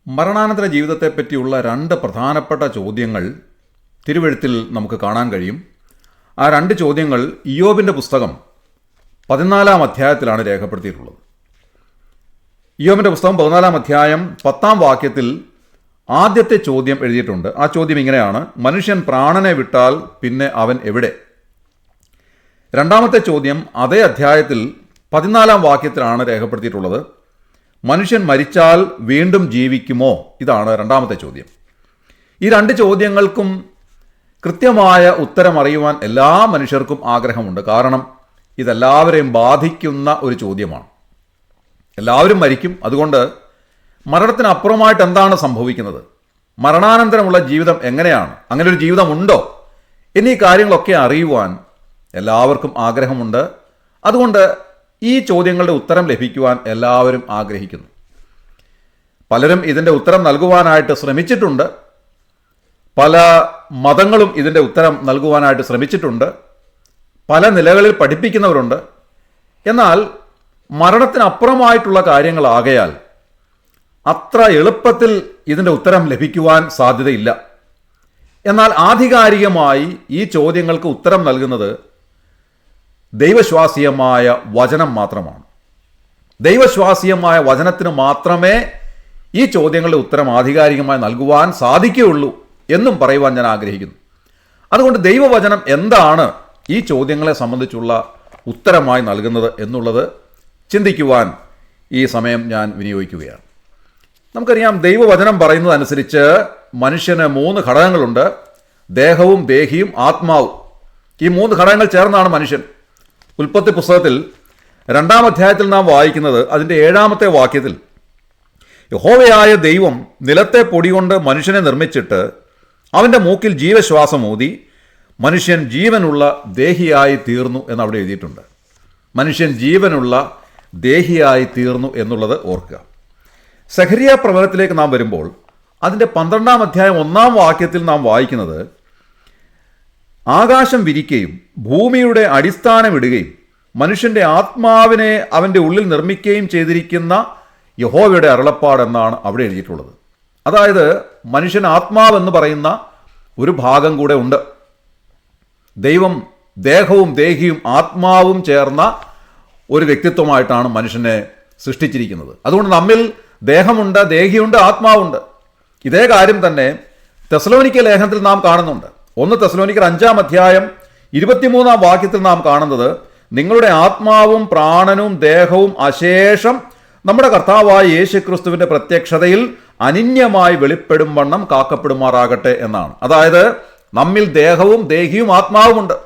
മരണാനന്തര ജീവിതത്തെപ്പറ്റിയുള്ള രണ്ട് പ്രധാനപ്പെട്ട ചോദ്യങ്ങൾ തിരുവെഴുത്തിൽ നമുക്ക് കാണാൻ കഴിയും. ആ രണ്ട് ചോദ്യങ്ങൾ ഇയ്യോബിൻ്റെ പുസ്തകം 14-ാം അധ്യായത്തിലാണ് രേഖപ്പെടുത്തിയിട്ടുള്ളത്. ഇയ്യോബിൻ്റെ പുസ്തകം 14-ാം അധ്യായം 10-ാം വാക്യത്തിൽ ആദ്യത്തെ ചോദ്യം എഴുതിയിട്ടുണ്ട്. ആ ചോദ്യം ഇങ്ങനെയാണ്: മനുഷ്യൻ പ്രാണനെ വിട്ടാൽ പിന്നെ അവൻ എവിടെ? രണ്ടാമത്തെ ചോദ്യം അതേ അധ്യായത്തിൽ 14-ാം വാക്യത്തിലാണ് രേഖപ്പെടുത്തിയിട്ടുള്ളത്: മനുഷ്യൻ മരിച്ചാൽ വീണ്ടും ജീവിക്കുമോ? ഇതാണ് രണ്ടാമത്തെ ചോദ്യം. ഈ രണ്ട് ചോദ്യങ്ങൾക്കും കൃത്യമായ ഉത്തരം അറിയുവാൻ എല്ലാ മനുഷ്യർക്കും ആഗ്രഹമുണ്ട്. കാരണം ഇതെല്ലാവരെയും ബാധിക്കുന്ന ഒരു ചോദ്യമാണ്. എല്ലാവരും മരിക്കും. അതുകൊണ്ട് മരണത്തിനപ്പുറമായിട്ട് എന്താണ് സംഭവിക്കുന്നത്, മരണാനന്തരമുള്ള ജീവിതം എങ്ങനെയാണ്, അങ്ങനെ ഒരു ജീവിതമുണ്ടോ എന്നീ കാര്യങ്ങളൊക്കെ അറിയുവാൻ എല്ലാവർക്കും ആഗ്രഹമുണ്ട്. അതുകൊണ്ട് ഈ ചോദ്യങ്ങളുടെ ഉത്തരം ലഭിക്കുവാൻ എല്ലാവരും ആഗ്രഹിക്കുന്നു. പലരും ഇതിൻ്റെ ഉത്തരം നൽകുവാനായിട്ട് ശ്രമിച്ചിട്ടുണ്ട്. പല മതങ്ങളും ഇതിൻ്റെ ഉത്തരം നൽകുവാനായിട്ട് ശ്രമിച്ചിട്ടുണ്ട്. പല നിലകളിൽ പഠിപ്പിക്കുന്നവരുണ്ട്. എന്നാൽ മരണത്തിനപ്പുറമായിട്ടുള്ള കാര്യങ്ങളാകയാൽ അത്ര എളുപ്പത്തിൽ ഇതിൻ്റെ ഉത്തരം ലഭിക്കുവാൻ സാധ്യതയില്ല. എന്നാൽ ആധികാരികമായി ഈ ചോദ്യങ്ങൾക്ക് ഉത്തരം നൽകുന്നത് ദൈവശ്വാസീയമായ വചനം മാത്രമാണ്. ദൈവശ്വാസീയമായ വചനത്തിന് മാത്രമേ ഈ ചോദ്യങ്ങളുടെ ഉത്തരം ആധികാരികമായി നൽകുവാൻ സാധിക്കുകയുള്ളൂ എന്നും പറയുവാൻ ഞാൻ ആഗ്രഹിക്കുന്നു. അതുകൊണ്ട് ദൈവവചനം എന്താണ് ഈ ചോദ്യങ്ങളെ സംബന്ധിച്ചുള്ള ഉത്തരമായി നൽകുന്നത് എന്നുള്ളത് ചിന്തിക്കുവാൻ ഈ സമയം ഞാൻ വിനിയോഗിക്കുകയാണ്. നമുക്കറിയാം, ദൈവവചനം പറയുന്നത് അനുസരിച്ച് മനുഷ്യന് 3 ഘടകങ്ങളുണ്ട്: ദേഹവും ദേഹിയും ആത്മാവും. ഈ 3 ഘടകങ്ങൾ ചേർന്നാണ് മനുഷ്യൻ. ഉൽപ്പത്തി പുസ്തകത്തിൽ 2-ാം അധ്യായത്തിൽ നാം വായിക്കുന്നത് അതിൻ്റെ 7-ാമത്തെ വാക്യത്തിൽ: യഹോവയായ ദൈവം നിലത്തെ പൊടികൊണ്ട് മനുഷ്യനെ നിർമ്മിച്ചിട്ട് അവൻ്റെ മൂക്കിൽ ജീവശ്വാസം ഊതി മനുഷ്യൻ ജീവനുള്ള ദേഹിയായി തീർന്നു എന്ന് അവിടെ എഴുതിയിട്ടുണ്ട്. മനുഷ്യൻ ജീവനുള്ള ദേഹിയായി തീർന്നു എന്നുള്ളത് ഓർക്കുക. സഖരിയ പ്രവചനത്തിലേക്ക് നാം വരുമ്പോൾ അതിൻ്റെ 12-ാം അധ്യായം 1-ാം വാക്യത്തിൽ നാം വായിക്കുന്നത്: ആകാശം വിരിക്കുകയും ഭൂമിയുടെ അടിസ്ഥാനം ഇടുകയും മനുഷ്യൻ്റെ ആത്മാവിനെ അവൻ്റെ ഉള്ളിൽ നിർമ്മിക്കുകയും ചെയ്തിരിക്കുന്ന യഹോവയുടെ അരുളപ്പാടെന്നാണ് അവിടെ എഴുതിയിട്ടുള്ളത്. അതായത് മനുഷ്യൻ ആത്മാവെന്ന് പറയുന്ന ഒരു ഭാഗം കൂടെ ഉണ്ട്. ദൈവം ദേഹവും ദേഹിയും ആത്മാവും ചേർന്ന ഒരു വ്യക്തിത്വമായിട്ടാണ് മനുഷ്യനെ സൃഷ്ടിച്ചിരിക്കുന്നത്. അതുകൊണ്ട് നമ്മിൽ ദേഹമുണ്ട്, ദേഹിയുണ്ട്, ആത്മാവുണ്ട്. ഇതേ കാര്യം തന്നെ തെസ്സലോനിക്ക ലേഖനത്തിൽ നാം കാണുന്നുണ്ട്. 1 തെസ്സലോനിക്കർ 5-ാം അധ്യായം 23-ാം വാക്യത്തിൽ നാം കാണുന്നത്: നിങ്ങളുടെ ആത്മാവും പ്രാണനും ദേഹവും അശേഷം നമ്മുടെ കർത്താവായ യേശുക്രിസ്തുവിൻ്റെ പ്രത്യക്ഷതയിൽ അനിന്യമായി വെളിപ്പെടും വണ്ണം കാക്കപ്പെടുമാറാകട്ടെ എന്നാണ്. അതായത് നമ്മിൽ ദേഹവും ദേഹിയും ആത്മാവുമുണ്ട്.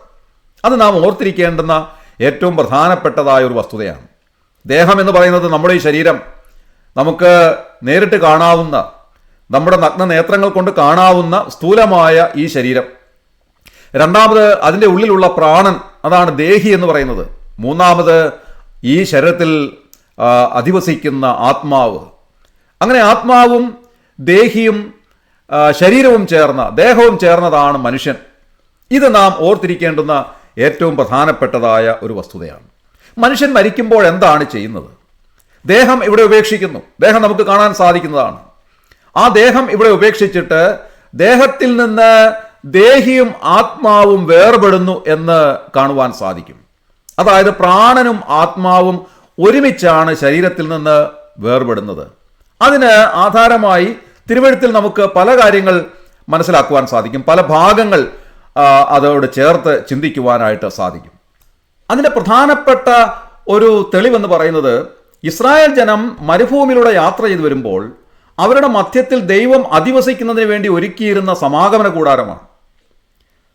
അത് നാം ഓർത്തിരിക്കേണ്ടുന്ന ഏറ്റവും പ്രധാനപ്പെട്ടതായ ഒരു വസ്തുതയാണ്. ദേഹം എന്ന് പറയുന്നത് നമ്മുടെ ഈ ശരീരം, നമുക്ക് നേരിട്ട് കാണാവുന്ന, നമ്മുടെ നഗ്ന നേത്രങ്ങൾ കൊണ്ട് കാണാവുന്ന സ്ഥൂലമായ ഈ ശരീരം. രണ്ടാമത് അതിൻ്റെ ഉള്ളിലുള്ള പ്രാണൻ, അതാണ് ദേഹി എന്ന് പറയുന്നത്. മൂന്നാമത് ഈ ശരീരത്തിൽ അധിവസിക്കുന്ന ആത്മാവ്. അങ്ങനെ ആത്മാവും ദേഹിയും ശരീരവും ചേർന്ന, ദേഹവും ചേർന്നതാണ് മനുഷ്യൻ. ഇത് നാം ഓർത്തിരിക്കേണ്ടുന്ന ഏറ്റവും പ്രധാനപ്പെട്ടതായ ഒരു വസ്തുതയാണ്. മനുഷ്യൻ മരിക്കുമ്പോൾ എന്താണ് ചെയ്യുന്നത്? ദേഹം ഇവിടെ ഉപേക്ഷിക്കുന്നു. ദേഹം നമുക്ക് കാണാൻ സാധിക്കുന്നതാണ്. ആ ദേഹം ഇവിടെ ഉപേക്ഷിച്ചിട്ട് ദേഹത്തിൽ നിന്ന് ദേഹിയും ആത്മാവും വേർപെടുന്നു എന്ന് കാണുവാൻ സാധിക്കും. അതായത് പ്രാണനും ആത്മാവും ഒരുമിച്ചാണ് ശരീരത്തിൽ നിന്ന് വേർപെടുന്നത്. അതിന് ആധാരമായി തിരുവെഴുത്തിൽ നമുക്ക് പല കാര്യങ്ങൾ മനസ്സിലാക്കുവാൻ സാധിക്കും. പല ഭാഗങ്ങൾ അതോട് ചേർത്ത് ചിന്തിക്കുവാനായിട്ട് സാധിക്കും. അതിൻ്റെ പ്രധാനപ്പെട്ട ഒരു തെളിവെന്ന് പറയുന്നത്, ഇസ്രായേൽ ജനം മരുഭൂമിയിലൂടെ യാത്ര ചെയ്തു വരുമ്പോൾ അവരുടെ മധ്യത്തിൽ ദൈവം അധിവസിക്കുന്നതിന് വേണ്ടി ഒരുക്കിയിരുന്ന സമാഗമന കൂടാരമാണ്.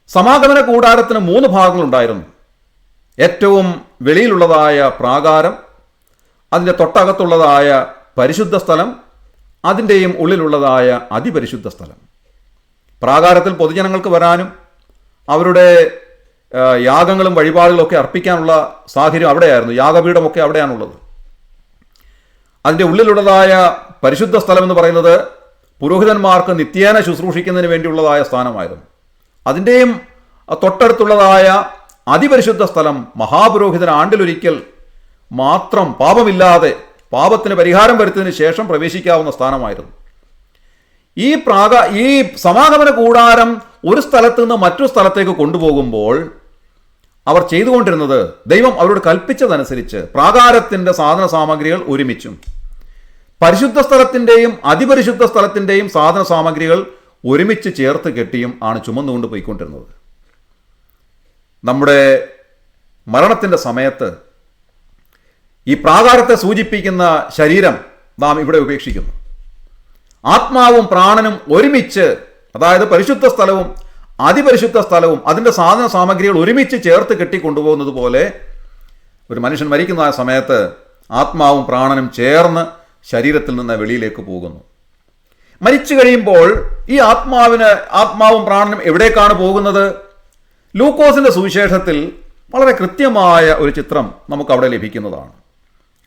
സമാഗമന കൂടാരത്തിന് 3 ഭാഗങ്ങളുണ്ടായിരുന്നു. ഏറ്റവും വെളിയിലുള്ളതായ പ്രാകാരം, അതിൻ്റെ തൊട്ടകത്തുള്ളതായ പരിശുദ്ധ സ്ഥലം, അതിൻ്റെയും ഉള്ളിലുള്ളതായ അതിപരിശുദ്ധ സ്ഥലം. പ്രാകാരത്തിൽ പൊതുജനങ്ങൾക്ക് വരാനും അവരുടെ യാഗങ്ങളും വഴിപാടുകളൊക്കെ അർപ്പിക്കാനുള്ള സാഹചര്യം അവിടെയായിരുന്നു. യാഗപീഠമൊക്കെ അവിടെയാണുള്ളത്. അതിൻ്റെ ഉള്ളിലുള്ളതായ പരിശുദ്ധ സ്ഥലം എന്ന് പറയുന്നത് പുരോഹിതന്മാർക്ക് നിത്യേന ശുശ്രൂഷിക്കുന്നതിന് വേണ്ടിയുള്ളതായ സ്ഥാനമായിരുന്നു. അതിൻ്റെയും തൊട്ടടുത്തുള്ളതായ അതിപരിശുദ്ധ സ്ഥലം മഹാപുരോഹിതൻ ആണ്ടിലൊരിക്കൽ മാത്രം പാപമില്ലാതെ പാപത്തിന് പരിഹാരം വരുത്തിയതിന് ശേഷം പ്രവേശിക്കാവുന്ന സ്ഥാനമായിരുന്നു. ഈ സമാഗമന കൂടാരം ഒരു സ്ഥലത്ത് നിന്ന് മറ്റൊരു സ്ഥലത്തേക്ക് കൊണ്ടുപോകുമ്പോൾ അവർ ചെയ്തുകൊണ്ടിരുന്നത്, ദൈവം അവരോട് കൽപ്പിച്ചതനുസരിച്ച് പ്രാകാരത്തിൻ്റെ സാധന സാമഗ്രികൾ ഒരുമിച്ചും പരിശുദ്ധ സ്ഥലത്തിൻ്റെയും അതിപരിശുദ്ധ സ്ഥലത്തിൻ്റെയും സാധന സാമഗ്രികൾ ഒരുമിച്ച് ചേർത്ത് കെട്ടിയും ആണ് ചുമന്നുകൊണ്ട് പോയിക്കൊണ്ടിരുന്നത്. നമ്മുടെ മരണത്തിൻ്റെ സമയത്ത് ഈ പ്രാകാരത്തെ സൂചിപ്പിക്കുന്ന ശരീരം നാം ഇവിടെ ഉപേക്ഷിക്കുന്നു. ആത്മാവും പ്രാണനും ഒരുമിച്ച്, അതായത് പരിശുദ്ധ സ്ഥലവും അതിപരിശുദ്ധ സ്ഥലവും അതിൻ്റെ സാധന സാമഗ്രികൾ ഒരുമിച്ച് ചേർത്ത് കെട്ടിക്കൊണ്ടുപോകുന്നത് പോലെ ഒരു മനുഷ്യൻ മരിക്കുന്ന സമയത്ത് ആത്മാവും പ്രാണനും ചേർന്ന് ശരീരത്തിൽ നിന്ന് വെളിയിലേക്ക് പോകുന്നു. മരിച്ചു കഴിയുമ്പോൾ ഈ ആത്മാവും പ്രാണനും എവിടേക്കാണ് പോകുന്നത്? ലൂക്കോസിൻ്റെ സുവിശേഷത്തിൽ വളരെ കൃത്യമായ ഒരു ചിത്രം നമുക്ക് അവിടെ ലഭിക്കുന്നതാണ്.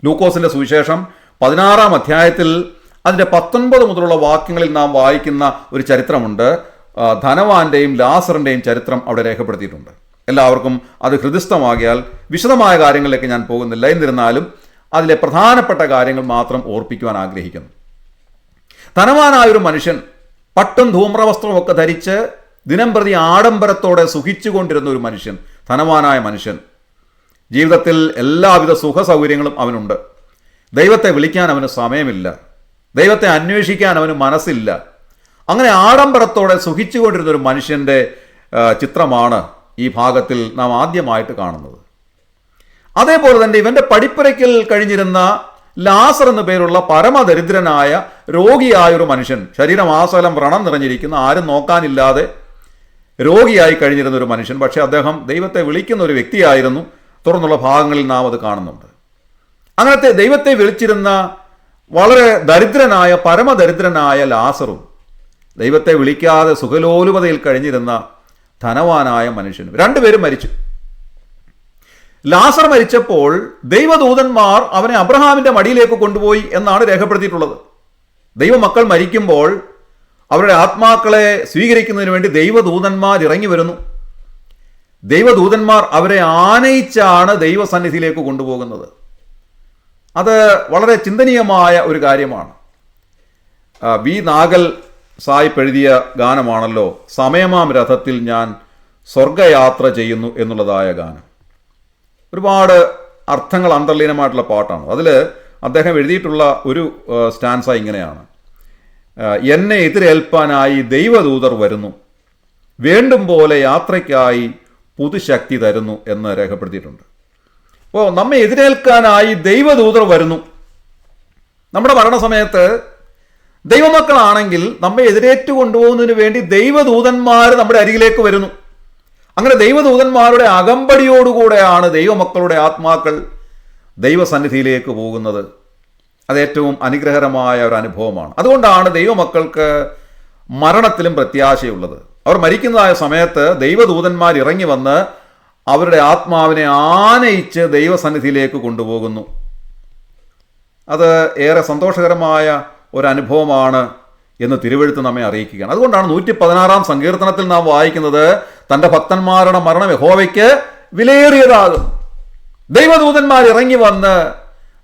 ലൂക്കോസിൻ്റെ സുവിശേഷം 16-ാം അധ്യായത്തിൽ അതിൻ്റെ 19 മുതലുള്ള വാക്യങ്ങളിൽ നാം വായിക്കുന്ന ഒരു ചരിത്രമുണ്ട്. ധനവാന്റെയും ലാസറിൻ്റെയും ചരിത്രം അവിടെ രേഖപ്പെടുത്തിയിട്ടുണ്ട്. എല്ലാവർക്കും അത് ഹൃദിസ്ഥമാകിയാൽ വിശദമായ കാര്യങ്ങളിലേക്ക് ഞാൻ പോകുന്നില്ല. എന്നിരുന്നാലും അതിലെ പ്രധാനപ്പെട്ട കാര്യങ്ങൾ മാത്രം ഓർപ്പിക്കുവാൻ ആഗ്രഹിക്കുന്നു. ധനവാനായൊരു മനുഷ്യൻ പട്ടും ധൂമ്രവസ്ത്രമൊക്കെ ധരിച്ച് ദിനംപ്രതി ആഡംബരത്തോടെ സുഖിച്ചുകൊണ്ടിരുന്ന ഒരു മനുഷ്യൻ, ധനവാനായ മനുഷ്യൻ. ജീവിതത്തിൽ എല്ലാവിധ സുഖ സൗകര്യങ്ങളും അവനുണ്ട്. ദൈവത്തെ വിളിക്കാൻ അവന് സമയമില്ല, ദൈവത്തെ അന്വേഷിക്കാൻ അവന് മനസ്സില്ല. അങ്ങനെ ആഡംബരത്തോടെ സുഖിച്ചുകൊണ്ടിരുന്ന ഒരു മനുഷ്യൻ്റെ ചിത്രമാണ് ഈ ഭാഗത്തിൽ നാം ആദ്യമായിട്ട് കാണുന്നത്. അതേപോലെ തന്നെ ഇവൻ്റെ പടിപ്പുരയ്ക്കൽ കഴിഞ്ഞിരുന്ന ലാസർ എന്നു പേരുള്ള പരമദരിദ്രനായ രോഗിയായ ഒരു മനുഷ്യൻ, ശരീരമാസകലം വ്രണം നിറഞ്ഞിരിക്കുന്ന, ആരും നോക്കാനില്ലാതെ രോഗിയായി കഴിഞ്ഞിരുന്ന ഒരു മനുഷ്യൻ. പക്ഷേ അദ്ദേഹം ദൈവത്തെ വിളിക്കുന്ന ഒരു വ്യക്തിയായിരുന്നു. തുടർന്നുള്ള ഭാഗങ്ങളിൽ നാം അത് കാണുന്നുണ്ട്. അങ്ങനത്തെ ദൈവത്തെ വിളിച്ചിരുന്ന വളരെ ദരിദ്രനായ പരമദരിദ്രനായ ലാസറും ദൈവത്തെ വിളിക്കാതെ സുഖലോലുപതയിൽ കഴിഞ്ഞിരുന്ന ധനവാനായ മനുഷ്യനും രണ്ടുപേരും മരിച്ചു. ലാസർ മരിച്ചപ്പോൾ ദൈവദൂതന്മാർ അവനെ അബ്രഹാമിൻ്റെ മടിയിലേക്ക് കൊണ്ടുപോയി എന്നാണ് രേഖപ്പെടുത്തിയിട്ടുള്ളത്. ദൈവമക്കൾ മരിക്കുമ്പോൾ അവരുടെ ആത്മാക്കളെ സ്വീകരിക്കുന്നതിന് വേണ്ടി ദൈവദൂതന്മാർ ഇറങ്ങി വരുന്നു. ദൈവദൂതന്മാർ അവരെ ആനയിച്ചാണ് ദൈവസന്നിധിയിലേക്ക് കൊണ്ടുപോകുന്നത്. അത് വളരെ ചിന്തനീയമായ ഒരു കാര്യമാണ്. വി നാഗൽ സായിപ്പ് എഴുതിയ ഗാനമാണല്ലോ സമയമാം രഥത്തിൽ ഞാൻ സ്വർഗയാത്ര ചെയ്യുന്നു എന്നുള്ളതായ ഗാനം. ഒരുപാട് അർത്ഥങ്ങൾ അന്തർലീനമായിട്ടുള്ള പാട്ടാണ്. അതിൽ അദ്ദേഹം എഴുതിയിട്ടുള്ള ഒരു സ്റ്റാൻസ ഇങ്ങനെയാണ്: എന്നെ എതിരേൽപ്പാനായി ദൈവദൂതർ വരുന്നു, വേണ്ടും പോലെ യാത്രയ്ക്കായി പുതുശക്തി തരുന്നു എന്ന് രേഖപ്പെടുത്തിയിട്ടുണ്ട്. അപ്പോൾ നമ്മെ എതിരേൽക്കാനായി ദൈവദൂതർ വരുന്നു. നമ്മുടെ മരണസമയത്ത് ദൈവമക്കളാണെങ്കിൽ നമ്മെ എതിരേറ്റു കൊണ്ടുപോകുന്നതിന് വേണ്ടി ദൈവദൂതന്മാർ നമ്മുടെ അരികിലേക്ക് വരുന്നു. അങ്ങനെ ദൈവദൂതന്മാരുടെ അകമ്പടിയോടുകൂടെയാണ് ദൈവമക്കളുടെ ആത്മാക്കൾ ദൈവസന്നിധിയിലേക്ക് പോകുന്നത്. അത് ഏറ്റവും അനുഗ്രഹകരമായ ഒരു അനുഭവമാണ്. അതുകൊണ്ടാണ് ദൈവമക്കൾക്ക് മരണത്തിലും പ്രത്യാശയുള്ളത്. അവർ മരിക്കുന്നതായ സമയത്ത് ദൈവദൂതന്മാർ ഇറങ്ങി വന്ന് അവരുടെ ആത്മാവിനെ ആനയിച്ച് ദൈവസന്നിധിയിലേക്ക് കൊണ്ടുപോകുന്നു. അത് ഏറെ സന്തോഷകരമായ ഒരനുഭവമാണ് എന്ന് തിരുവെഴുത്ത് നമ്മെ അറിയിക്കുകയാണ്. അതുകൊണ്ടാണ് 116-ാം സങ്കീർത്തനത്തിൽ നാം വായിക്കുന്നത്, തൻ്റെ ഭക്തന്മാരുടെ മരണം യഹോവയ്ക്ക് വിലയേറിയതാകും. ദൈവദൂതന്മാർ ഇറങ്ങി വന്ന്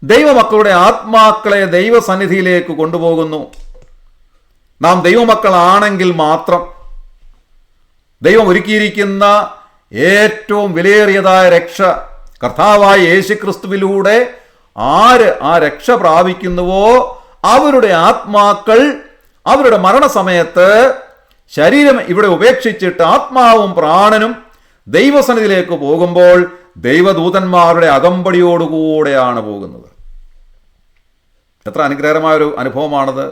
ദൈവമക്കളുടെ ആത്മാക്കളെ ദൈവസന്നിധിയിലേക്ക് കൊണ്ടുപോകുന്നു. നാം ദൈവമക്കളാണെങ്കിൽ മാത്രം ദൈവം ഒരുക്കിയിരിക്കുന്ന ഏറ്റവും വിലയേറിയതായ രക്ഷ കർത്താവായ യേശുക്രിസ്തുവിലൂടെ ആര് ആ രക്ഷ പ്രാപിക്കുന്നുവോ അവരുടെ ആത്മാക്കൾ അവരുടെ മരണസമയത്ത് ശരീരം ഇവിടെ ഉപേക്ഷിച്ചിട്ട് ആത്മാവും പ്രാണനും ദൈവസന്നിധിയിലേക്ക് പോകുമ്പോൾ ദൈവദൂതന്മാരുടെ അകമ്പടിയോടുകൂടെയാണ് പോകുന്നത്. എത്ര അനുഗ്രഹകരമായൊരു അനുഭവമാണത്.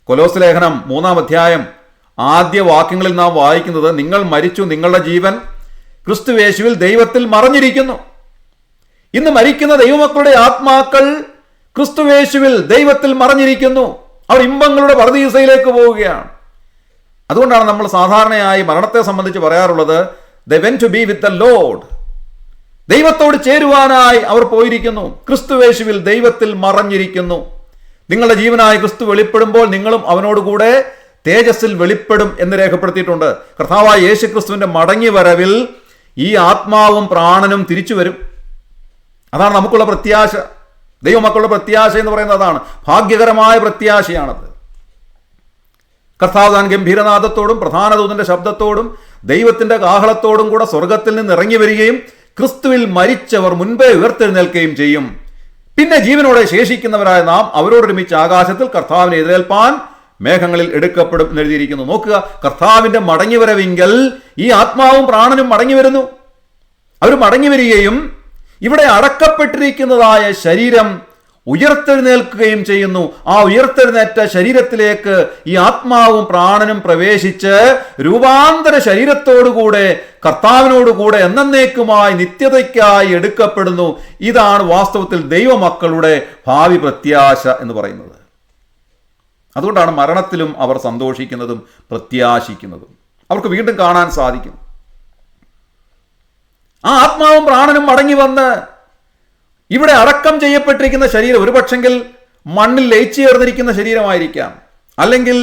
കൊലോസ് ലേഖനം 3-ാം അധ്യായം ആദ്യ വാക്യങ്ങളിൽ നാം വായിക്കുന്നത്, നിങ്ങൾ മരിച്ചു, നിങ്ങളുടെ ജീവൻ ക്രിസ്തുയേശുവിൽ ദൈവത്തിൽ മറഞ്ഞിരിക്കുന്നു. ഇന്ന് മരിക്കുന്ന ദൈവമക്കളുടെ ആത്മാക്കൾ ക്രിസ്തുയേശുവിൽ ദൈവത്തിൽ മറഞ്ഞിരിക്കുന്നു. അവർ ഇമ്പങ്ങളുടെ പറുദീസയിലേക്ക് പോവുകയാണ്. അതുകൊണ്ടാണ് നമ്മൾ സാധാരണയായി മരണത്തെ സംബന്ധിച്ച് പറയാറുള്ളത്, they went to be with the Lord. ദൈവത്തോട് ചേരുവാനായി അവർ പോയിരിക്കുന്നു. ക്രിസ്തുയേശുവിൽ ദൈവത്തിൽ മറഞ്ഞിരിക്കുന്നു. നിങ്ങളുടെ ജീവനായ ക്രിസ്തു വെളിപ്പെടുമ്പോൾ നിങ്ങളും അവനോടുകൂടെ തേജസ്സിൽ വെളിപ്പെടും എന്ന് രേഖപ്പെടുത്തിയിട്ടുണ്ട്. കർത്താവായ യേശു ക്രിസ്തുവിന്റെ മടങ്ങി വരവിൽ ഈ ആത്മാവും പ്രാണനും തിരിച്ചു വരും. അതാണ് നമുക്കുള്ള പ്രത്യാശ. ദൈവമക്കളുടെ പ്രത്യാശ എന്ന് പറയുന്നത് അതാണ്. ഭാഗ്യകരമായ പ്രത്യാശയാണത്. കർത്താവ് താൻ ഗംഭീരനാദത്തോടും പ്രധാന ദൂതന്റെ ശബ്ദത്തോടും ദൈവത്തിന്റെ കാഹളത്തോടും കൂടെ സ്വർഗത്തിൽ നിന്ന് ഇറങ്ങി വരികയും ക്രിസ്തുവിൽ മരിച്ചവർ മുൻപേ ഉയർത്തെഴുന്നേൽക്കുകയും ചെയ്യും. പിന്നെ ജീവനോടെ ശേഷിക്കുന്നവരായ നാം അവരോടൊരുമിച്ച് ആകാശത്തിൽ കർത്താവിനെ എതിരേൽപ്പാൻ മേഘങ്ങളിൽ എടുക്കപ്പെടും എന്നെഴുതിയിരിക്കുന്നു. നോക്കുക, കർത്താവിന്റെ മടങ്ങിവരവിങ്കൽ ഈ ആത്മാവും പ്രാണനും മടങ്ങി വരുന്നു. അവർ മടങ്ങി വരികയും ഇവിടെ അടക്കപ്പെട്ടിരിക്കുന്നതായ ശരീരം ഉയർത്തെഴുന്നേൽക്കുകയും ചെയ്യുന്നു. ആ ഉയർത്തെഴുന്നേറ്റ ശരീരത്തിലേക്ക് ഈ ആത്മാവും പ്രാണനും പ്രവേശിച്ച് രൂപാന്തര ശരീരത്തോടുകൂടെ കർത്താവിനോടുകൂടെ എന്നേക്കുമായി നിത്യതയ്ക്കായി എടുക്കപ്പെടുന്നു. ഇതാണ് വാസ്തവത്തിൽ ദൈവമക്കളുടെ ഭാവി പ്രത്യാശ എന്ന് പറയുന്നത്. അതുകൊണ്ടാണ് മരണത്തിലും അവർ സന്തോഷിക്കുന്നതും പ്രത്യാശിക്കുന്നതും. അവർക്ക് വീണ്ടും കാണാൻ സാധിക്കും. ആ ആത്മാവും പ്രാണനും മടങ്ങി വന്ന് ഇവിടെ അടക്കം ചെയ്യപ്പെട്ടിരിക്കുന്ന ശരീരം ഒരുപക്ഷെങ്കിൽ മണ്ണിൽ ലയിച്ചു ചേർന്നിരിക്കുന്ന ശരീരമായിരിക്കാം, അല്ലെങ്കിൽ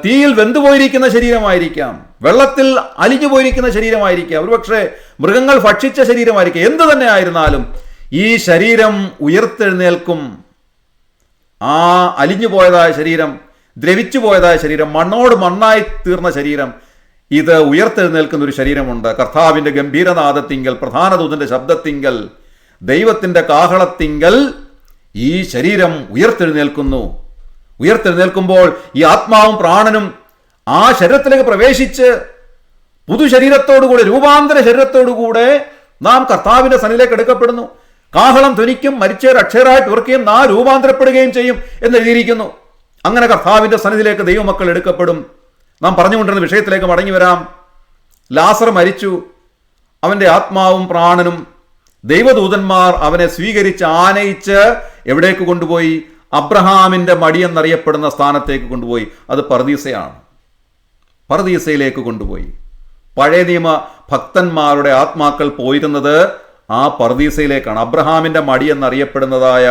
തീയിൽ വെന്തുപോയിരിക്കുന്ന ശരീരമായിരിക്കാം, വെള്ളത്തിൽ അലിഞ്ഞു പോയിരിക്കുന്ന ശരീരമായിരിക്കാം, ഒരുപക്ഷെ മൃഗങ്ങൾ ഭക്ഷിച്ച ശരീരമായിരിക്കാം. എന്തു തന്നെ ആയിരുന്നാലും ഈ ശരീരം ഉയർത്തെഴുന്നേൽക്കും. ആ അലിഞ്ഞു പോയതായ ശരീരം, ദ്രവിച്ചു പോയതായ ശരീരം, മണ്ണോട് മണ്ണായി തീർന്ന ശരീരം, ഇത് ഉയർത്തെഴുന്നേൽക്കുന്ന ഒരു ശരീരമുണ്ട്. കർത്താവിന്റെ ഗംഭീരനാദത്തിങ്കൽ, പ്രധാന ദൂതന്റെ ശബ്ദത്തിങ്കൽ, ദൈവത്തിന്റെ കാഹളത്തിങ്കൽ ഈ ശരീരം ഉയർത്തെഴുന്നേൽക്കുന്നു. ഉയർത്തെഴുന്നേൽക്കുമ്പോൾ ഈ ആത്മാവും പ്രാണനും ആ ശരീരത്തിലേക്ക് പ്രവേശിച്ച് പുതുശരീരത്തോടുകൂടെ, രൂപാന്തര ശരീരത്തോടുകൂടെ നാം കർത്താവിന്റെ സന്നിധിയിലേക്ക് എടുക്കപ്പെടുന്നു. കാഹളം ധ്വനിക്കും, മരിച്ചവർ അക്ഷയരായിട്ട് ഉറക്കുകയും നാം രൂപാന്തരപ്പെടുകയും ചെയ്യും എന്നെഴുതിയിരിക്കുന്നു. അങ്ങനെ കർത്താവിന്റെ സന്നിധിയിലേക്ക് ദൈവമക്കൾ എടുക്കപ്പെടും. നാം പറഞ്ഞുകൊണ്ടിരുന്ന വിഷയത്തിലേക്ക് മടങ്ങി വരാം. ലാസർ മരിച്ചു. അവന്റെ ആത്മാവും പ്രാണനും ദൈവദൂതന്മാർ അവനെ സ്വീകരിച്ച് ആനയിച്ച് എവിടേക്ക് കൊണ്ടുപോയി? അബ്രഹാമിന്റെ മടി എന്നറിയപ്പെടുന്ന സ്ഥാനത്തേക്ക് കൊണ്ടുപോയി. അത് പർദീസയാണ്. പർദീസയിലേക്ക് കൊണ്ടുപോയി. പഴയ നിയമ ഭക്തന്മാരുടെ ആത്മാക്കൾ പോയിരുന്നത് ആ പർദീസയിലേക്കാണ്. അബ്രഹാമിന്റെ മടി എന്നറിയപ്പെടുന്നതായ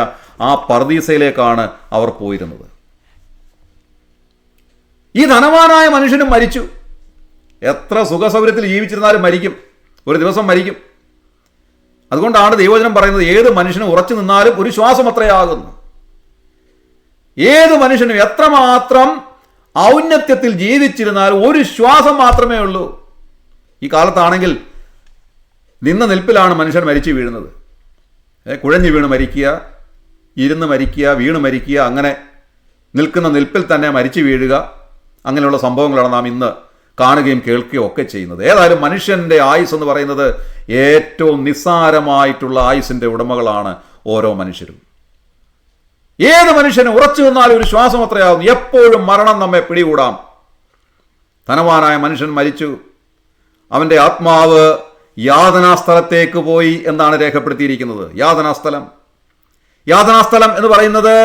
ആ പർദീസയിലേക്കാണ് അവർ പോയിരുന്നത്. ഈ ധനവാനായ മനുഷ്യനും മരിച്ചു. എത്ര സുഖസൗകര്യത്തിൽ ജീവിച്ചിരുന്നാലും മരിക്കും, ഒരു ദിവസം മരിക്കും. അതുകൊണ്ടാണ് ദൈവവചനം പറയുന്നത്, ഏത് മനുഷ്യനും ഉറച്ചു നിന്നാലും ഒരു ശ്വാസം അത്രയാകുന്നു. ഏത് മനുഷ്യനും എത്രമാത്രം ഔന്നത്യത്തിൽ ജീവിച്ചിരുന്നാലും ഒരു ശ്വാസം മാത്രമേ ഉള്ളൂ. ഈ കാലത്താണെങ്കിൽ നിന്ന നിൽപ്പിലാണ് മനുഷ്യൻ മരിച്ചു വീഴുന്നത്. കുഴഞ്ഞു വീണ് മരിക്കുക, ഇരുന്ന് മരിക്കുക, വീണ് മരിക്കുക, അങ്ങനെ നിൽക്കുന്ന നിൽപ്പിൽ തന്നെ മരിച്ചു വീഴുക, അങ്ങനെയുള്ള സംഭവങ്ങളാണ് നാം ഇന്ന് കാണുകയും കേൾക്കുകയും ഒക്കെ ചെയ്യുന്നത്. ഏതായാലും മനുഷ്യൻ്റെ ആയുസ് എന്ന് പറയുന്നത് ഏറ്റവും നിസ്സാരമായിട്ടുള്ള ആയുസിൻ്റെ ഉടമകളാണ് ഓരോ മനുഷ്യരും. ഏത് മനുഷ്യനും ഉറച്ചു നിന്നാലും ഒരു ശ്വാസം അത്രയാകുന്നു. എപ്പോഴും മരണം നമ്മെ പിടികൂടാം. ധനവാനായ മനുഷ്യൻ മരിച്ചു. അവൻ്റെ ആത്മാവ് യാതനാസ്ഥലത്തേക്ക് പോയി എന്നാണ് രേഖപ്പെടുത്തിയിരിക്കുന്നത്. യാതനാസ്ഥലം എന്ന് പറയുന്നത്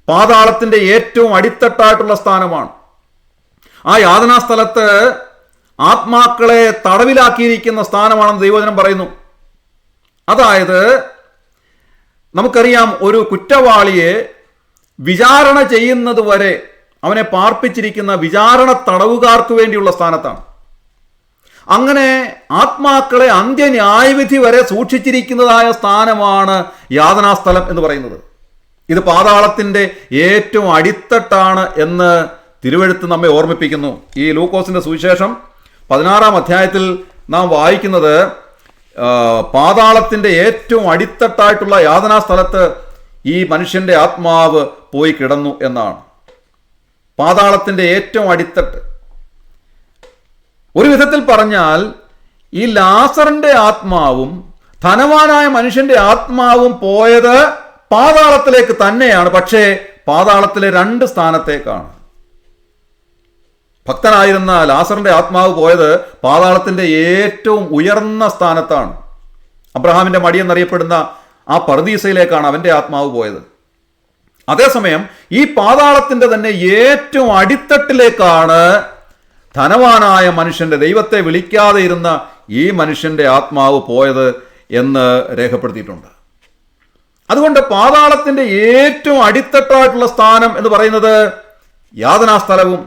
പാതാളത്തിൻ്റെ ഏറ്റവും അടിത്തട്ടായിട്ടുള്ള സ്ഥാനമാണ്. ആ യാതനാസ്ഥലത്ത് ആത്മാക്കളെ തടവിലാക്കിയിരിക്കുന്ന സ്ഥാനമാണെന്ന് ദൈവവചനം പറയുന്നു. അതായത് നമുക്കറിയാം, ഒരു കുറ്റവാളിയെ വിചാരണ ചെയ്യുന്നത് വരെ അവനെ പാർപ്പിച്ചിരിക്കുന്ന വിചാരണ തടവുകാർക്ക് വേണ്ടിയുള്ള സ്ഥാനത്താണ്. അങ്ങനെ ആത്മാക്കളെ അന്ത്യന്യായവിധി വരെ സൂക്ഷിച്ചിരിക്കുന്നതായ സ്ഥാനമാണ് യാതനാസ്ഥലം എന്ന് പറയുന്നത്. ഇത് പാതാളത്തിൻ്റെ ഏറ്റവും അടിത്തട്ടാണ് എന്ന് തിരുവെഴുത്ത് നമ്മെ ഓർമ്മിപ്പിക്കുന്നു. ഈ ലൂക്കോസിന്റെ സുവിശേഷം 16-ാം അധ്യായത്തിൽ നാം വായിക്കുന്നത് പാതാളത്തിൻ്റെ ഏറ്റവും അടിത്തട്ടായിട്ടുള്ള യാതനാസ്ഥലത്ത് ഈ മനുഷ്യന്റെ ആത്മാവ് പോയി കിടന്നു എന്നാണ്. പാതാളത്തിൻ്റെ ഏറ്റവും അടിത്തട്ട്. ഒരു വിധത്തിൽ പറഞ്ഞാൽ ഈ ലാസറിന്റെ ആത്മാവും ധനവാനായ മനുഷ്യന്റെ ആത്മാവും പോയത് പാതാളത്തിലേക്ക് തന്നെയാണ്. പക്ഷേ പാതാളത്തിലെ 2 സ്ഥാനത്തേക്കാണ്. ഭക്തനായിരുന്ന ലാസറിന്റെ ആത്മാവ് പോയത് പാതാളത്തിന്റെ ഏറ്റവും ഉയർന്ന സ്ഥാനത്താണ്. അബ്രഹാമിന്റെ മടി എന്നറിയപ്പെടുന്ന ആ പർദീസയിലേക്കാണ് അവന്റെ ആത്മാവ് പോയത്. അതേസമയം ഈ പാതാളത്തിന്റെ തന്നെ ഏറ്റവും അടിത്തട്ടിലേക്കാണ് ധനവാനായ മനുഷ്യന്റെ, ദൈവത്തെ വിളിക്കാതെ ഇരുന്ന ഈ മനുഷ്യന്റെ ആത്മാവ് പോയത് എന്ന് രേഖപ്പെടുത്തിയിട്ടുണ്ട്. അതുകൊണ്ട് പാതാളത്തിന്റെ ഏറ്റവും അടിത്തട്ടായിട്ടുള്ള സ്ഥാനം എന്ന് പറയുന്നത് യാതനാസ്ഥലവും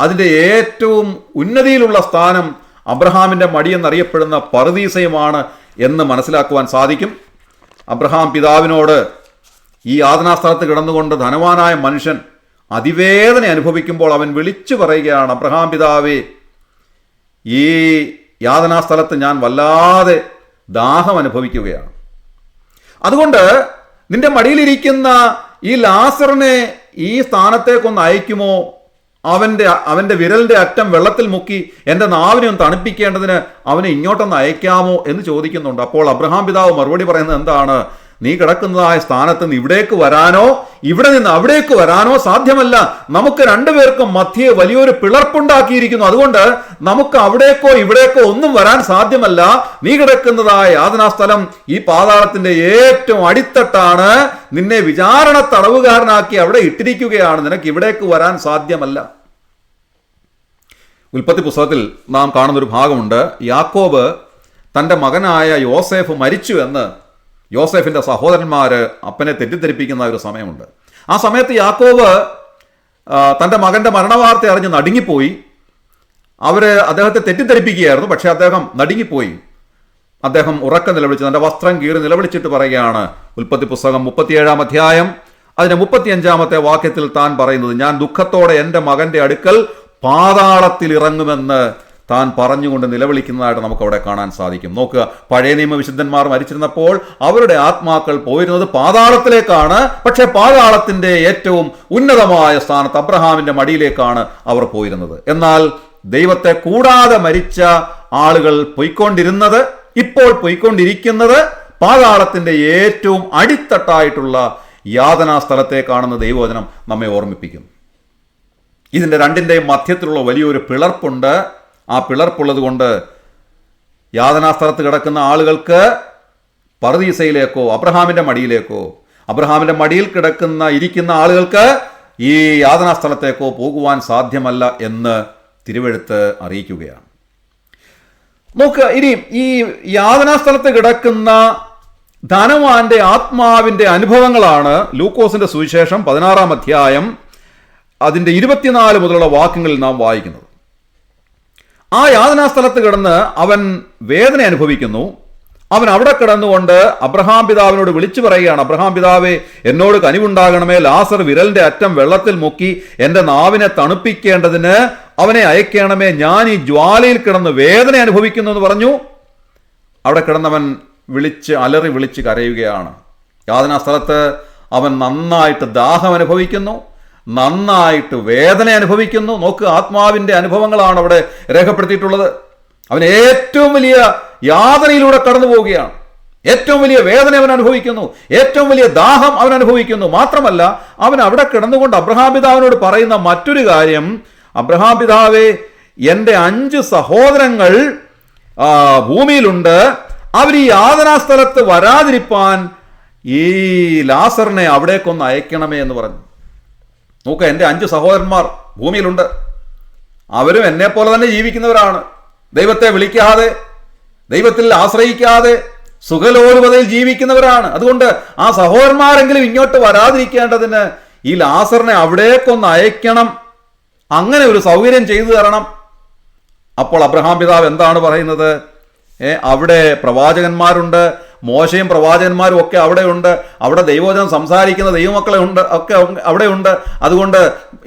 അതിൻ്റെ ഏറ്റവും ഉന്നതിയിലുള്ള സ്ഥാനം അബ്രഹാമിൻ്റെ മടി എന്നറിയപ്പെടുന്ന പർദീസയുമാണ് എന്ന് മനസ്സിലാക്കുവാൻ സാധിക്കും. അബ്രഹാം പിതാവിനോട് ഈ യാതനാസ്ഥലത്ത് കിടന്നുകൊണ്ട് ധനവാനായ മനുഷ്യൻ അതിവേദന അനുഭവിക്കുമ്പോൾ അവൻ വിളിച്ചു പറയുകയാണ്, അബ്രഹാം പിതാവേ, ഈ യാതനാസ്ഥലത്ത് ഞാൻ വല്ലാതെ ദാഹം അനുഭവിക്കുകയാണ്. അതുകൊണ്ട് നിന്റെ മടിയിലിരിക്കുന്ന ഈ ലാസറിനെ ഈ സ്ഥാനത്തേക്കൊന്ന് അയക്കുമോ? അവൻ്റെ വിരലിൻ്റെ അറ്റം വെള്ളത്തിൽ മുക്കി എൻ്റെ നാവിനെ ഒന്ന് തണുപ്പിക്കേണ്ടതിന് അവനെ ഇങ്ങോട്ടൊന്ന് അയക്കാമോ എന്ന് ചോദിക്കുന്നുണ്ട്. അപ്പോൾ അബ്രഹാം പിതാവ് മറുപടി പറയുന്നത് എന്താണ്? നീ കിടക്കുന്നതായ സ്ഥാനത്ത് നിന്ന് ഇവിടേക്ക് വരാനോ ഇവിടെ നിന്ന് അവിടേക്ക് വരാനോ സാധ്യമല്ല. നമുക്ക് രണ്ടുപേർക്കും മധ്യേ വലിയൊരു പിളർപ്പുണ്ടാക്കിയിരിക്കുന്നു. അതുകൊണ്ട് നമുക്ക് അവിടേക്കോ ഇവിടേക്കോ ഒന്നും വരാൻ സാധ്യമല്ല. നീ കിടക്കുന്നതായ യാതനാസ്ഥലം ഈ പാതാളത്തിന്റെ ഏറ്റവും അടിത്തട്ടാണ്. നിന്നെ വിചാരണ തടവുകാരനാക്കി അവിടെ ഇട്ടിരിക്കുകയാണ്. നിനക്ക് ഇവിടേക്ക് വരാൻ സാധ്യമല്ല. ഉൽപ്പത്തി പുസ്തകത്തിൽ നാം കാണുന്നൊരു ഭാഗമുണ്ട്. യാക്കോബ് തൻ്റെ മകനായ യോസേഫ് മരിച്ചു എന്ന് യോസേഫിൻ്റെ സഹോദരന്മാർ അപ്പനെ തെറ്റിദ്ധരിപ്പിക്കുന്ന ഒരു സമയമുണ്ട്. ആ സമയത്ത് യാക്കോബ് തൻ്റെ മകൻ്റെ മരണവാർത്ത അറിഞ്ഞ് നടുങ്ങിപ്പോയി. അദ്ദേഹത്തെ തെറ്റിദ്ധരിപ്പിക്കുകയായിരുന്നു. പക്ഷേ അദ്ദേഹം നടുങ്ങിപ്പോയി. അദ്ദേഹം ഉറക്കം നിലവിളിച്ച് തൻ്റെ വസ്ത്രം കീറി നിലവിളിച്ചിട്ട് പറയുകയാണ്. ഉൽപ്പത്തി പുസ്തകം 37-ാം അധ്യായം അതിൻ്റെ 35-ാമത്തെ വാക്യത്തിൽ താൻ പറയുന്നത്, ഞാൻ ദുഃഖത്തോടെ എൻ്റെ മകൻ്റെ അടുക്കൽ പാതാളത്തിൽ ഇറങ്ങുമെന്ന് താൻ പറഞ്ഞുകൊണ്ട് നിലവിളിക്കുന്നതായിട്ട് നമുക്കവിടെ കാണാൻ സാധിക്കും. നോക്കുക, പഴയ നിയമ വിശുദ്ധന്മാർ മരിച്ചിരുന്നപ്പോൾ അവരുടെ ആത്മാക്കൾ പോയിരുന്നത് പാതാളത്തിലേക്കാണ്. പക്ഷേ പാതാളത്തിൻ്റെ ഏറ്റവും ഉന്നതമായ സ്ഥാനത്ത് അബ്രഹാമിൻ്റെ മടിയിലേക്കാണ് അവർ പോയിരുന്നത്. എന്നാൽ ദൈവത്തെ കൂടാതെ മരിച്ച ആളുകൾ പോയിക്കൊണ്ടിരുന്നത്, ഇപ്പോൾ പോയിക്കൊണ്ടിരിക്കുന്നത് പാതാളത്തിൻ്റെ ഏറ്റവും അടിത്തട്ടായിട്ടുള്ള യാതനാ സ്ഥലത്തേക്കാണെന്ന് ദൈവവചനം നമ്മെ ഓർമ്മിപ്പിക്കും. ഇതിൻ്റെ രണ്ടിൻ്റെയും മധ്യത്തിലുള്ള വലിയൊരു പിളർപ്പുണ്ട്. ആ പിളർപ്പുള്ളത് കൊണ്ട് യാതനാസ്ഥലത്ത് കിടക്കുന്ന ആളുകൾക്ക് പറുദീസയിലേക്കോ അബ്രഹാമിൻ്റെ മടിയിലേക്കോ, അബ്രഹാമിൻ്റെ മടിയിൽ ഇരിക്കുന്ന ആളുകൾക്ക് ഈ യാതനാസ്ഥലത്തേക്കോ പോകുവാൻ സാധ്യമല്ല എന്ന് തിരുവെഴുത്ത് അറിയിക്കുകയാണ്. നോക്കുക, ഇനി ഈ യാതനാസ്ഥലത്ത് കിടക്കുന്ന ധനവാന്റെ ആത്മാവിൻ്റെ അനുഭവങ്ങളാണ് ലൂക്കോസിന്റെ സുവിശേഷം 16-ാം അധ്യായം അതിൻ്റെ 24 മുതലുള്ള വാക്യങ്ങളിൽ നാം വായിക്കുന്നത്. ആ യാതനാസ്ഥലത്ത് കിടന്ന് അവൻ വേദന അനുഭവിക്കുന്നു. അവൻ അവിടെ കിടന്നുകൊണ്ട് അബ്രഹാം പിതാവിനോട് വിളിച്ചു പറയുകയാണ്, അബ്രഹാം പിതാവേ, എന്നോട് കനിവുണ്ടാകണമേ, ലാസർ വിരലിന്റെ അറ്റം വെള്ളത്തിൽ മുക്കി എൻ്റെ നാവിനെ തണുപ്പിക്കേണ്ടതിന് അവനെ അയക്കണമേ, ഞാൻ ഈ ജ്വാലയിൽ കിടന്ന് വേദന അനുഭവിക്കുന്നു എന്ന് പറഞ്ഞു. അവിടെ കിടന്നവൻ അലറി വിളിച്ച് കരയുകയാണ്. യാതനാസ്ഥലത്ത് അവൻ നന്നായിട്ട് ദാഹം അനുഭവിക്കുന്നു, നന്നായിട്ട് വേദന അനുഭവിക്കുന്നു. നോക്ക്, ആത്മാവിൻ്റെ അനുഭവങ്ങളാണ് അവിടെ രേഖപ്പെടുത്തിയിട്ടുള്ളത്. അവൻ ഏറ്റവും വലിയ യാതനയിലൂടെ കടന്നു പോവുകയാണ്. ഏറ്റവും വലിയ വേദന അവൻ അനുഭവിക്കുന്നു, ഏറ്റവും വലിയ ദാഹം അവൻ അനുഭവിക്കുന്നു. മാത്രമല്ല, അവൻ അവിടെ കിടന്നുകൊണ്ട് അബ്രഹാം പിതാവിനോട് പറയുന്ന മറ്റൊരു കാര്യം, അബ്രഹാം പിതാവേ, എൻ്റെ 5 സഹോദരങ്ങൾ ഭൂമിയിലുണ്ട്. അവർ ഈ യാതനാസ്ഥലത്ത് വരാതിരിപ്പാൻ ഈ ലാസറിനെ അവിടേക്കൊന്ന് അയക്കണമേ എന്ന് പറഞ്ഞു. നോക്കുക, എൻ്റെ 5 സഹോദരന്മാർ ഭൂമിയിലുണ്ട്. അവരും എന്നെ പോലെ തന്നെ ജീവിക്കുന്നവരാണ്. ദൈവത്തെ വിളിക്കാതെ, ദൈവത്തിൽ ആശ്രയിക്കാതെ സുഖലോലുപതയിൽ ജീവിക്കുന്നവരാണ്. അതുകൊണ്ട് ആ സഹോദരന്മാരെങ്കിലും ഇങ്ങോട്ട് വരാതിരിക്കേണ്ടതിന് ഈ ലാസറിനെ അവിടേക്കൊന്ന് അയക്കണം, അങ്ങനെ ഒരു സൗകര്യം ചെയ്തു തരണം. അപ്പോൾ അബ്രഹാം പിതാവ് എന്താണ് പറയുന്നത്? അവിടെ പ്രവാചകന്മാരുണ്ട്, മോശയും പ്രവാചകന്മാരും ഒക്കെ അവിടെയുണ്ട്. അവിടെ ദൈവവചനം സംസാരിക്കുന്ന ദൈവമക്കളെ ഒക്കെ അവിടെയുണ്ട്. അതുകൊണ്ട്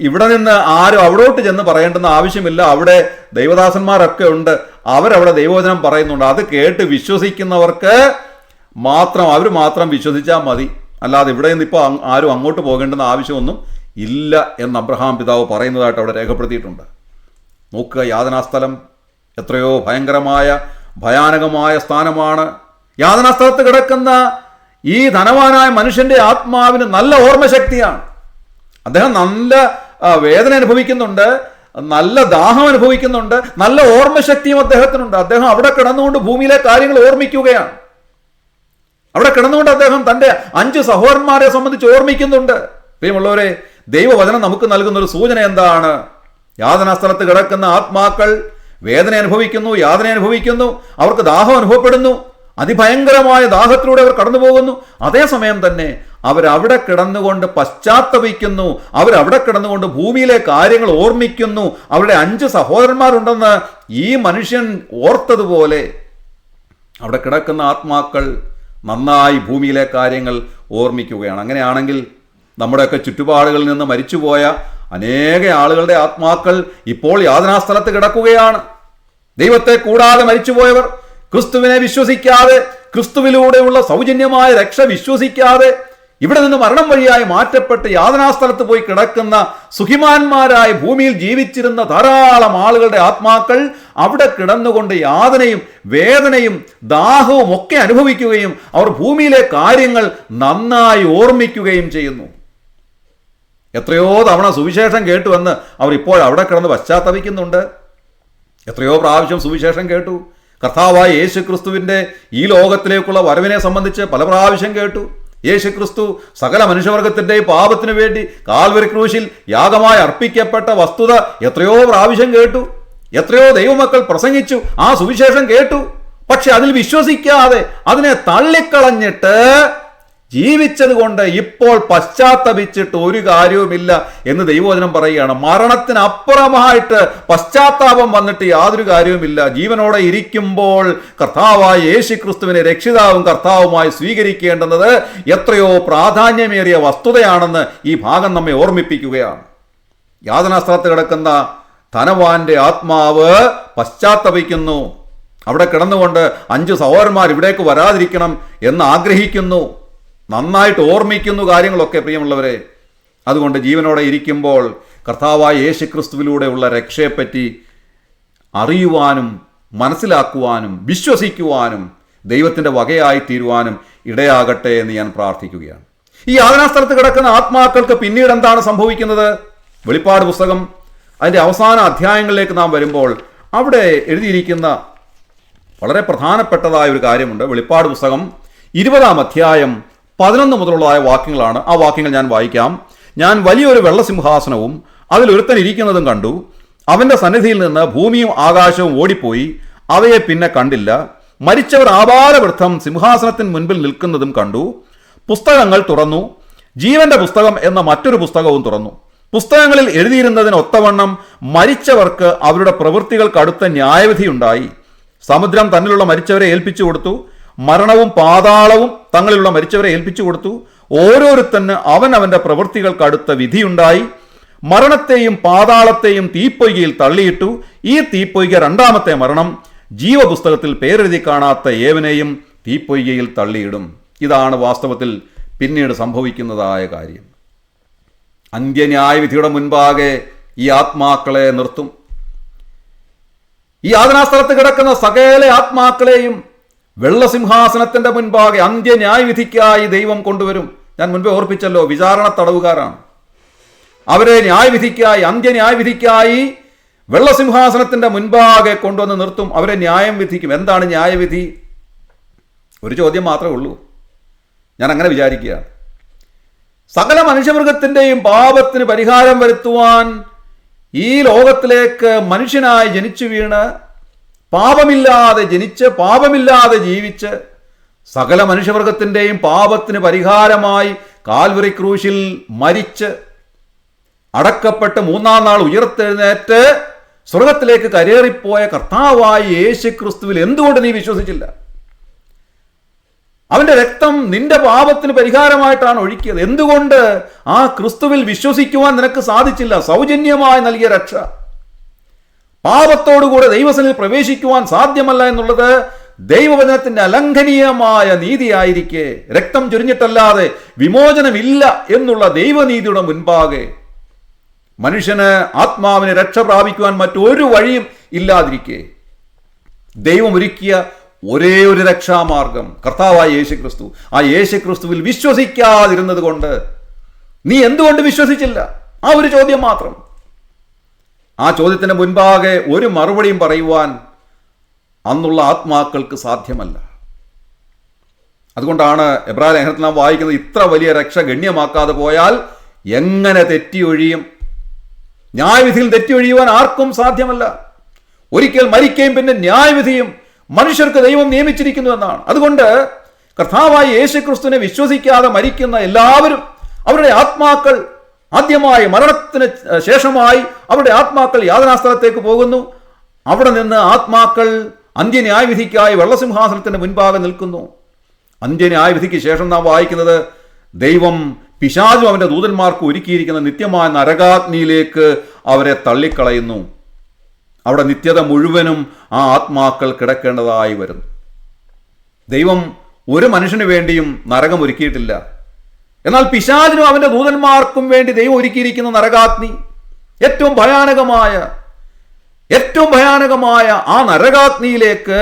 ഇവിടെ നിന്ന് ആരും അവിടോട്ട് ചെന്ന് പറയേണ്ടുന്ന ആവശ്യമില്ല. അവിടെ ദൈവദാസന്മാരൊക്കെ ഉണ്ട്, അവരവിടെ ദൈവവചനം പറയുന്നുണ്ട്. അത് കേട്ട് വിശ്വസിക്കുന്നവർക്ക് അവർ മാത്രം വിശ്വസിച്ചാൽ മതി. അല്ലാതെ ഇവിടെ നിന്ന് ഇപ്പോൾ ആരും അങ്ങോട്ട് പോകേണ്ടുന്ന ആവശ്യമൊന്നും ഇല്ല എന്ന് അബ്രഹാം പിതാവ് പറയുന്നതായിട്ട് അവിടെ രേഖപ്പെടുത്തിയിട്ടുണ്ട്. നോക്കുക, യാതനാസ്ഥലം എത്രയോ ഭയാനകമായ സ്ഥാനമാണ്. യാതനാസ്ഥലത്ത് കിടക്കുന്ന ഈ ധനവാനായ മനുഷ്യന്റെ ആത്മാവിന് നല്ല ഓർമ്മശക്തിയാണ്. അദ്ദേഹം നല്ല വേദന അനുഭവിക്കുന്നുണ്ട്, നല്ല ദാഹം അനുഭവിക്കുന്നുണ്ട്, നല്ല ഓർമ്മശക്തിയും അദ്ദേഹത്തിനുണ്ട്. അദ്ദേഹം അവിടെ കിടന്നുകൊണ്ട് ഭൂമിയിലെ കാര്യങ്ങൾ ഓർമ്മിക്കുകയാണ്. അവിടെ കിടന്നുകൊണ്ട് അദ്ദേഹം തൻ്റെ 5 സഹോദരന്മാരെ സംബന്ധിച്ച് ഓർമ്മിക്കുന്നുണ്ട്. പ്രിയമുള്ളവരെ, ദൈവവചനം നമുക്ക് നൽകുന്ന ഒരു സൂചന എന്താണ്? യാതനാസ്ഥലത്ത് കിടക്കുന്ന ആത്മാക്കൾ വേദന അനുഭവിക്കുന്നു, യാതന അനുഭവിക്കുന്നു, അവർക്ക് ദാഹം അനുഭവപ്പെടുന്നു, അതിഭയങ്കരമായ ദാഹത്തിലൂടെ അവർ കടന്നു പോകുന്നു. അതേസമയം തന്നെ അവരവിടെ കിടന്നുകൊണ്ട് പശ്ചാത്തപിക്കുന്നു, അവരവിടെ കിടന്നുകൊണ്ട് ഭൂമിയിലെ കാര്യങ്ങൾ ഓർമ്മിക്കുന്നു. അവരുടെ 5 സഹോദരന്മാരുണ്ടെന്ന് ഈ മനുഷ്യൻ ഓർത്തതുപോലെ അവിടെ കിടക്കുന്ന ആത്മാക്കൾ നന്നായി ഭൂമിയിലെ കാര്യങ്ങൾ ഓർമ്മിക്കുകയാണ്. അങ്ങനെയാണെങ്കിൽ നമ്മുടെയൊക്കെ ചുറ്റുപാടുകളിൽ നിന്ന് മരിച്ചുപോയ അനേക ആളുകളുടെ ആത്മാക്കൾ ഇപ്പോൾ യാതനാസ്ഥലത്ത് കിടക്കുകയാണ്. ദൈവത്തെ കൂടാതെ മരിച്ചുപോയവർ, ക്രിസ്തുവിനെ വിശ്വസിക്കാതെ, ക്രിസ്തുവിലൂടെയുള്ള സൗജന്യമായ രക്ഷ വിശ്വസിക്കാതെ ഇവിടെ നിന്ന് മരണം വഴിയായി മാറ്റപ്പെട്ട് യാതനാസ്ഥലത്ത് പോയി കിടക്കുന്ന സുഖിമാന്മാരായ ഭൂമിയിൽ ജീവിച്ചിരുന്ന ധാരാളം ആളുകളുടെ ആത്മാക്കൾ അവിടെ കിടന്നുകൊണ്ട് യാതനയും വേദനയും ദാഹവും ഒക്കെ അനുഭവിക്കുകയും അവർ ഭൂമിയിലെ കാര്യങ്ങൾ നന്നായി ഓർമ്മിക്കുകയും ചെയ്യുന്നു. എത്രയോ തവണ സുവിശേഷം കേട്ടുവെന്ന് അവർ ഇപ്പോൾ അവിടെ കിടന്ന് പശ്ചാത്തപിക്കുന്നുണ്ട്. എത്രയോ പ്രാവശ്യം സുവിശേഷം കേട്ടു. കർത്താവായ യേശു ക്രിസ്തുവിൻ്റെ ഈ ലോകത്തിലേക്കുള്ള വരവിനെ സംബന്ധിച്ച് പല പ്രാവശ്യം കേട്ടു. യേശു ക്രിസ്തു സകല മനുഷ്യവർഗത്തിൻ്റെയും പാപത്തിനു വേണ്ടി കാൽവരി ക്രൂശിൽ യാഗമായി അർപ്പിക്കപ്പെട്ട വസ്തുത എത്രയോ പ്രാവശ്യം കേട്ടു. എത്രയോ ദൈവമക്കൾ പ്രസംഗിച്ചു, ആ സുവിശേഷം കേട്ടു. പക്ഷെ അതിൽ വിശ്വസിക്കാതെ അതിനെ തള്ളിക്കളഞ്ഞിട്ട് ജീവിച്ചത് കൊണ്ട് ഇപ്പോൾ പശ്ചാത്തപിച്ചിട്ട് ഒരു കാര്യവുമില്ല എന്ന് ദൈവവചനം പറയുകയാണ്. മരണത്തിനപ്പുറമായിട്ട് പശ്ചാത്താപം വന്നിട്ട് യാതൊരു കാര്യവുമില്ല. ജീവനോടെ ഇരിക്കുമ്പോൾ കർത്താവായ യേശു ക്രിസ്തുവിനെ രക്ഷിതാവും കർത്താവുമായി സ്വീകരിക്കേണ്ടുന്നത് എത്രയോ പ്രാധാന്യമേറിയ വസ്തുതയാണെന്ന് ഈ ഭാഗം നമ്മെ ഓർമ്മിപ്പിക്കുകയാണ്. യാതനാസ്ഥലത്ത് കിടക്കുന്ന ധനവാന്റെ ആത്മാവ് പശ്ചാത്തപിക്കുന്നു. അവിടെ കിടന്നുകൊണ്ട് 5 സഹോദരന്മാർ ഇവിടേക്ക് വരാതിരിക്കണം എന്ന് ആഗ്രഹിക്കുന്നു. നന്നായിട്ട് ഓർമ്മിക്കുന്നു കാര്യങ്ങളൊക്കെ, പ്രിയമുള്ളവരെ. അതുകൊണ്ട് ജീവനോടെ ഇരിക്കുമ്പോൾ കർത്താവായ യേശു ക്രിസ്തുവിലൂടെയുള്ള രക്ഷയെപ്പറ്റി അറിയുവാനും മനസ്സിലാക്കുവാനും വിശ്വസിക്കുവാനും ദൈവത്തിൻ്റെ വകയായി തീരുവാനും ഇടയാകട്ടെ എന്ന് ഞാൻ പ്രാർത്ഥിക്കുകയാണ്. ഈ യാതനാസ്ഥലത്ത് കിടക്കുന്ന ആത്മാക്കൾക്ക് പിന്നീട് എന്താണ് സംഭവിക്കുന്നത്? വെളിപ്പാട് പുസ്തകം അതിൻ്റെ അവസാന അധ്യായങ്ങളിലേക്ക് നാം വരുമ്പോൾ അവിടെ എഴുതിയിരിക്കുന്ന വളരെ പ്രധാനപ്പെട്ടതായ ഒരു കാര്യമുണ്ട്. വെളിപ്പാട് പുസ്തകം 20-ാം അധ്യായം 11 മുതലുള്ളതായ വാക്യങ്ങളാണ്. ആ വാക്യങ്ങൾ ഞാൻ വായിക്കാം. ഞാൻ വലിയൊരു വെള്ളസിംഹാസനവും അതിലൊരുത്തൻ ഇരിക്കുന്നതും കണ്ടു. അവൻ്റെ സന്നിധിയിൽ നിന്ന് ഭൂമിയും ആകാശവും ഓടിപ്പോയി, അവയെ പിന്നെ കണ്ടില്ല. മരിച്ചവർ ആപാരവൃദ്ധം സിംഹാസനത്തിന് മുൻപിൽ നിൽക്കുന്നതും കണ്ടു. പുസ്തകങ്ങൾ തുറന്നു. ജീവന്റെ പുസ്തകം എന്ന മറ്റൊരു പുസ്തകവും തുറന്നു. പുസ്തകങ്ങളിൽ എഴുതിയിരുന്നതിന് ഒത്തവണ്ണം മരിച്ചവർക്ക് അവരുടെ പ്രവൃത്തികൾക്ക് അടുത്ത ന്യായവിധിയുണ്ടായി. സമുദ്രം തന്നിലുള്ള മരിച്ചവരെ ഏൽപ്പിച്ചു കൊടുത്തു. മരണവും പാതാളവും തങ്ങളിലുള്ള മരിച്ചവരെ ഏൽപ്പിച്ചു കൊടുത്തു. ഓരോരുത്തന് അവന്റെ പ്രവൃത്തികൾക്ക് അടുത്ത വിധിയുണ്ടായി. മരണത്തെയും പാതാളത്തെയും തീപ്പൊയ്കയിൽ തള്ളിയിട്ടു. ഈ തീപ്പൊയ്ക 2-ാമത്തെ മരണം. ജീവപുസ്തകത്തിൽ പേരെഴുതി കാണാത്ത ഏവനെയും തീപ്പൊയ്കയിൽ തള്ളിയിടും. ഇതാണ് വാസ്തവത്തിൽ പിന്നീട് സംഭവിക്കുന്നതായ കാര്യം. അന്ത്യന്യായവിധിയുടെ മുൻപാകെ ഈ ആത്മാക്കളെ നിർത്തും. ഈ യാതനാസ്ഥലത്ത് കിടക്കുന്ന സകല ആത്മാക്കളെയും വെള്ളസിംഹാസനത്തിന്റെ മുൻപാകെ അന്ത്യന്യായവിധിക്കായി ദൈവം കൊണ്ടുവരും. ഞാൻ മുൻപേ ഓർപ്പിച്ചല്ലോ, വിചാരണ തടവുകാരാണ്. അവരെ ന്യായവിധിക്കായി, അന്ത്യന്യായവിധിക്കായി വെള്ളസിംഹാസനത്തിന്റെ മുൻപാകെ കൊണ്ടുവന്ന് നിർത്തും. അവരെ ന്യായം വിധിക്കും. എന്താണ് ന്യായവിധി? ഒരു ചോദ്യം മാത്രമേ ഉള്ളൂ. ഞാൻ അങ്ങനെ വിചാരിക്കുക, സകല മനുഷ്യവർഗത്തിൻ്റെയും പാപത്തിന് പരിഹാരം വരുത്തുവാൻ ഈ ലോകത്തിലേക്ക് മനുഷ്യനായി ജനിച്ചു വീണ് പാപമില്ലാതെ ജനിച്ച് പാപമില്ലാതെ ജീവിച്ച് സകല മനുഷ്യവർഗത്തിൻ്റെയും പാപത്തിന് പരിഹാരമായി കാൽവരി ക്രൂശിൽ മരിച്ച് അടക്കപ്പെട്ട് 3-ാം നാൾ ഉയർത്തെഴുന്നേറ്റ് സ്വർഗത്തിലേക്ക് കരേറിപ്പോയ കർത്താവായ യേശു ക്രിസ്തുവിൽ എന്തുകൊണ്ട് നീ വിശ്വസിച്ചില്ല? അവന്റെ രക്തം നിന്റെ പാപത്തിന് പരിഹാരമായിട്ടാണ് ഒഴുക്കിയത്. എന്തുകൊണ്ട് ആ ക്രിസ്തുവിൽ വിശ്വസിക്കുവാൻ നിനക്ക് സാധിച്ചില്ല? സൗജന്യമായി നൽകിയ രക്ഷ. പാപത്തോടുകൂടെ ദൈവസന്നിധിയിൽ പ്രവേശിക്കുവാൻ സാധ്യമല്ല എന്നുള്ളത് ദൈവവചനത്തിന്റെ അലംഘനീയമായ നീതിയായിരിക്കെ, രക്തം ചൊരിഞ്ഞിട്ടല്ലാതെ വിമോചനമില്ല എന്നുള്ള ദൈവനീതിയുടെ മുൻപാകെ മനുഷ്യന് ആത്മാവിന് രക്ഷ പ്രാപിക്കുവാൻ മറ്റൊരു വഴിയും ഇല്ലാതിരിക്കെ ദൈവം ഒരുക്കിയ ഒരേ ഒരു രക്ഷാമാർഗം കർത്താവായ യേശു ക്രിസ്തു. ആ യേശു ക്രിസ്തുവിൽ വിശ്വസിക്കാതിരുന്നത് കൊണ്ട് നീ എന്തുകൊണ്ട് വിശ്വസിച്ചില്ല? ആ ഒരു ചോദ്യം മാത്രം. ആ ചോദ്യത്തിന് മുൻപാകെ ഒരു മറുപടിയും പറയുവാൻ അന്നുള്ള ആത്മാക്കൾക്ക് സാധ്യമല്ല. അതുകൊണ്ടാണ് എബ്രായ ലേഖനത്തിൽ നാം വായിക്കുന്നത്, ഇത്ര വലിയ രക്ഷ ഗണ്യമാക്കാതെ പോയാൽ എങ്ങനെ തെറ്റിയൊഴിയും? ന്യായവിധിയിൽ തെറ്റിയൊഴിയുവാൻ ആർക്കും സാധ്യമല്ല. ഒരിക്കൽ മരിക്കുകയും പിന്നെ ന്യായവിധിയും മനുഷ്യർക്ക് ദൈവം നിയമിച്ചിരിക്കുന്നു എന്നാണ്. അതുകൊണ്ട് കർത്താവായ യേശു ക്രിസ്തുവിനെ വിശ്വസിക്കാതെ മരിക്കുന്ന എല്ലാവരും അവരുടെ ആത്മാക്കൾ ആദ്യമായി മരണത്തിന് ശേഷമായി അവരുടെ ആത്മാക്കൾ യാതനാസ്ഥലത്തേക്ക് പോകുന്നു. അവിടെ നിന്ന് ആത്മാക്കൾ അന്ത്യന്യായവിധിക്കായി വെള്ളസിംഹാസനത്തിന്റെ മുൻപാകെ നിൽക്കുന്നു. അന്ത്യന്യായവിധിക്ക് ശേഷം നാം വായിക്കുന്നത്, ദൈവം പിശാചും അവൻ്റെ ദൂതന്മാർക്കും ഒരുക്കിയിരിക്കുന്ന നിത്യമായ നരകാഗ്നിയിലേക്ക് അവരെ തള്ളിക്കളയുന്നു. അവിടെ നിത്യത മുഴുവനും ആ ആത്മാക്കൾ കിടക്കേണ്ടതായി വരുന്നു. ദൈവം ഒരു മനുഷ്യന് വേണ്ടിയും നരകം ഒരുക്കിയിട്ടില്ല. എന്നാൽ പിശാചിനും അവൻ്റെ ദൂതന്മാർക്കും വേണ്ടി ദൈവം ഒരുക്കിയിരിക്കുന്ന നരകാഗ്നി, ഏറ്റവും ഭയാനകമായ ആ നരകാഗ്നിയിലേക്ക്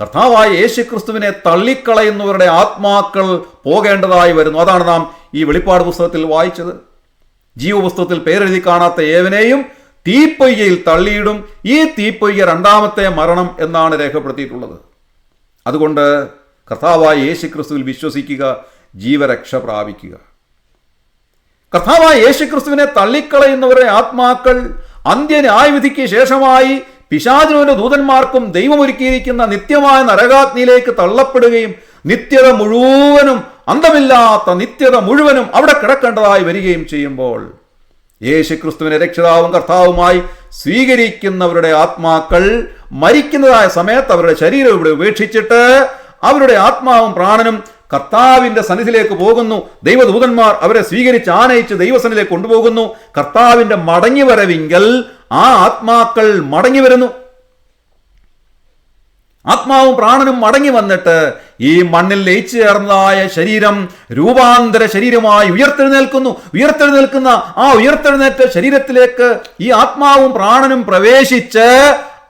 കർത്താവായ യേശുക്രിസ്തുവിനെ തള്ളിക്കളയുന്നവരുടെ ആത്മാക്കൾ പോകേണ്ടതായി വരുന്നു. അതാണ് നാം ഈ വെളിപ്പാട് പുസ്തകത്തിൽ വായിച്ചത്. ജീവപുസ്തകത്തിൽ പേരെഴുതി കാണാത്ത ഏവനെയും തീപ്പൊയ്കയിൽ തള്ളിയിടും. ഈ തീപ്പൊയ്ക രണ്ടാമത്തെ മരണം എന്നാണ് രേഖപ്പെടുത്തിയിട്ടുള്ളത്. അതുകൊണ്ട് കർത്താവായ യേശുക്രിസ്തുവിൽ വിശ്വസിക്കുക, ജീവരക്ഷ പ്രാപിക്കുക. കർത്താവായ യേശുക്രിസ്തുവിനെ തള്ളിക്കളയുന്നവരുടെ ആത്മാക്കൾ അന്ത്യന്യായവിധിക്ക് ശേഷമായി പിശാചിനും ദൂതന്മാർക്കും ദൈവം ഒരുക്കിയിരിക്കുന്ന നിത്യമായ നരകാഗ്നിയിലേക്ക് തള്ളപ്പെടുകയും നിത്യത മുഴുവനും, അന്തമില്ലാത്ത നിത്യത മുഴുവനും അവിടെ കിടക്കേണ്ടതായി വരികയും ചെയ്യുമ്പോൾ യേശുക്രിസ്തുവിനെ രക്ഷിതാവും കർത്താവുമായി സ്വീകരിക്കുന്നവരുടെ ആത്മാക്കൾ മരിക്കുന്നതായ സമയത്ത് അവരുടെ ശരീരം ഇവിടെ ഉപേക്ഷിച്ചിട്ട് അവരുടെ ആത്മാവും പ്രാണനും കർത്താവിന്റെ സന്നിധിയിലേക്ക് പോകുന്നു. ദൈവദൂതന്മാർ അവരെ സ്വീകരിച്ച് ആനയിച്ച് ദൈവസന്നിധിയിലേക്ക് കൊണ്ടുപോകുന്നു. കർത്താവിന്റെ മടങ്ങിവരവിങ്കൽ ആ ആത്മാക്കൾ മടങ്ങി വരുന്നു. ആത്മാവും പ്രാണനും മടങ്ങി വന്നിട്ട് ഈ മണ്ണിൽ ലയിച്ചു ചേർന്നതായ ശരീരം രൂപാന്തര ശരീരമായി ഉയർത്തെഴുന്നേൽക്കുന്ന ആ ഉയർത്തെഴുന്നേറ്റ ശരീരത്തിലേക്ക് ഈ ആത്മാവും പ്രാണനും പ്രവേശിച്ച്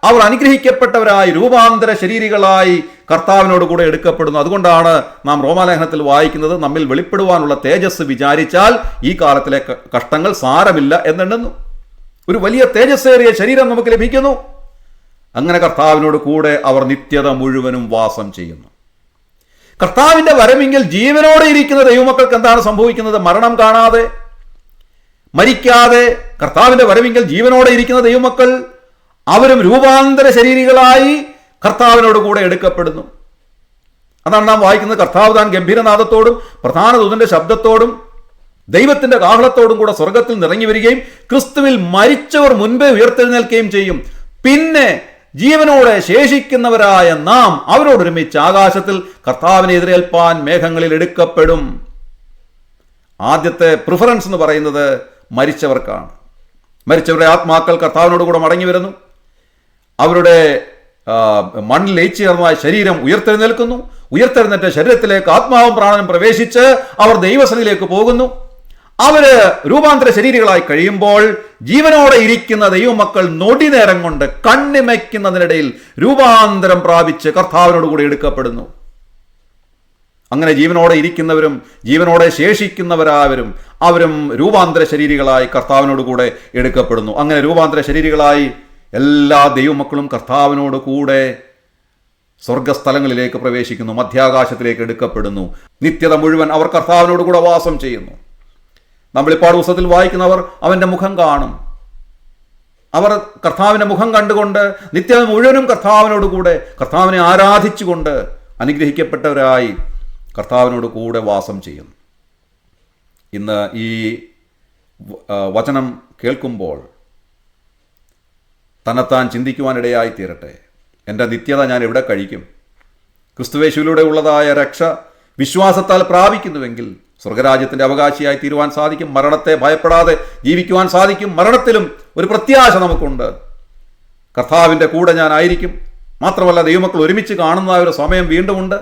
അവർ അനുഗ്രഹിക്കപ്പെട്ടവരായി രൂപാന്തര ശരീരികളായി കർത്താവിനോട് കൂടെ എടുക്കപ്പെടുന്നു. അതുകൊണ്ടാണ് നാം റോമാലേഖനത്തിൽ വായിക്കുന്നത്, നമ്മിൽ വെളിപ്പെടുവാനുള്ള തേജസ് വിചാരിച്ചാൽ ഈ കാലത്തിലെ കഷ്ടങ്ങൾ സാരമില്ല എന്നെണ്ണുന്നു. ഒരു വലിയ തേജസ്സേറിയ ശരീരം നമുക്ക് ലഭിക്കുന്നു. അങ്ങനെ കർത്താവിനോട് കൂടെ അവർ നിത്യത മുഴുവനും വാസം ചെയ്യുന്നു. കർത്താവിന്റെ വരമെങ്കിൽ ജീവനോടെ ഇരിക്കുന്ന ദൈവമക്കൾക്ക് എന്താണ് സംഭവിക്കുന്നത്? മരണം കാണാതെ, മരിക്കാതെ കർത്താവിന്റെ വരമെങ്കിൽ ജീവനോടെ ഇരിക്കുന്ന ദൈവമക്കൾ അവരും രൂപാന്തര ശരീരികളായി കർത്താവിനോട് കൂടെ എടുക്കപ്പെടുന്നു. അതാണ് നാം വായിക്കുന്നത്. കർത്താവ് താൻ ഗംഭീരനാദത്തോടും പ്രധാന ദൂതന്റെ ശബ്ദത്തോടും ദൈവത്തിന്റെ കാഹളത്തോടും കൂടെ സ്വർഗത്തിൽ നിറങ്ങി വരികയും ക്രിസ്തുവിൽ മരിച്ചവർ മുൻപേ ഉയർത്തെഴുന്നേൽക്കുകയും ചെയ്യും. പിന്നെ ജീവനോടെ ശേഷിക്കുന്നവരായ നാം അവരോടൊരുമിച്ച് ആകാശത്തിൽ കർത്താവിനെ എതിരേൽപ്പാൻ മേഘങ്ങളിൽ എടുക്കപ്പെടും. ആദ്യത്തെ പ്രിഫറൻസ് എന്ന് പറയുന്നത് മരിച്ചവർക്കാണ്. മരിച്ചവരുടെ ആത്മാക്കൾ കർത്താവിനോട് കൂടെ മടങ്ങി വരുന്നു. അവരുടെ മണ്ണിൽ ലയിച്ചു ചേർന്നതായ ശരീരം ഉയർത്തെഴുന്നേൽക്കുന്നു. ഉയർത്തെഴുന്നേറ്റ ശരീരത്തിലേക്ക് ആത്മാവും പ്രാണനും പ്രവേശിച്ച് അവർ ദൈവസന്നിധിയിലേക്ക് പോകുന്നു. അവര് രൂപാന്തര ശരീരികളായി കഴിയുമ്പോൾ ജീവനോടെ ഇരിക്കുന്ന ദൈവമക്കൾ നൊടി നേരം കൊണ്ട് കണ്ണിമയ്ക്കുന്നതിനിടയിൽ രൂപാന്തരം പ്രാപിച്ച് കർത്താവിനോട് കൂടി എടുക്കപ്പെടുന്നു. അങ്ങനെ ജീവനോടെ ഇരിക്കുന്നവരും ജീവനോടെ ശേഷിക്കുന്നവരാവരും അവരും രൂപാന്തര ശരീരികളായി കർത്താവിനോട് കൂടെ എടുക്കപ്പെടുന്നു. അങ്ങനെ രൂപാന്തര ശരീരികളായി എല്ലാ ദൈവമക്കളും കർത്താവിനോട് കൂടെ സ്വർഗസ്ഥലങ്ങളിലേക്ക് പ്രവേശിക്കുന്നു, മധ്യാകാശത്തിലേക്ക് എടുക്കപ്പെടുന്നു. നിത്യത മുഴുവൻ അവർ കർത്താവിനോട് കൂടെ വാസം ചെയ്യുന്നു. നമ്മൾ വെളിപ്പാട് പുസ്തകത്തിൽ വായിക്കുന്നവർ അവൻ്റെ മുഖം കാണും. അവർ കർത്താവിൻ്റെ മുഖം കണ്ടുകൊണ്ട് നിത്യത മുഴുവനും കർത്താവിനോട് കൂടെ കർത്താവിനെ ആരാധിച്ചുകൊണ്ട് അനുഗ്രഹിക്കപ്പെട്ടവരായി കർത്താവിനോട് കൂടെ വാസം ചെയ്യുന്നു. ഇന്ന് ഈ വചനം കേൾക്കുമ്പോൾ തന്നെത്താൻ ചിന്തിക്കുവാനിടയായി തീരട്ടെ. എൻ്റെ നിത്യത ഞാൻ എവിടെ കഴിക്കും? ക്രിസ്തുവേശുവിലൂടെ ഉള്ളതായ രക്ഷ വിശ്വാസത്താൽ പ്രാപിക്കുന്നുവെങ്കിൽ സ്വർഗരാജ്യത്തിൻ്റെ അവകാശിയായി തീരുവാൻ സാധിക്കും. മരണത്തെ ഭയപ്പെടാതെ ജീവിക്കുവാൻ സാധിക്കും. മരണത്തിലും ഒരു പ്രത്യാശ നമുക്കുണ്ട്. കർത്താവിൻ്റെ കൂടെ ഞാനായിരിക്കും. മാത്രമല്ല, ദൈവമക്കൾ ഒരുമിച്ച് കാണുന്ന ഒരു സമയം വീണ്ടുമുണ്ട്.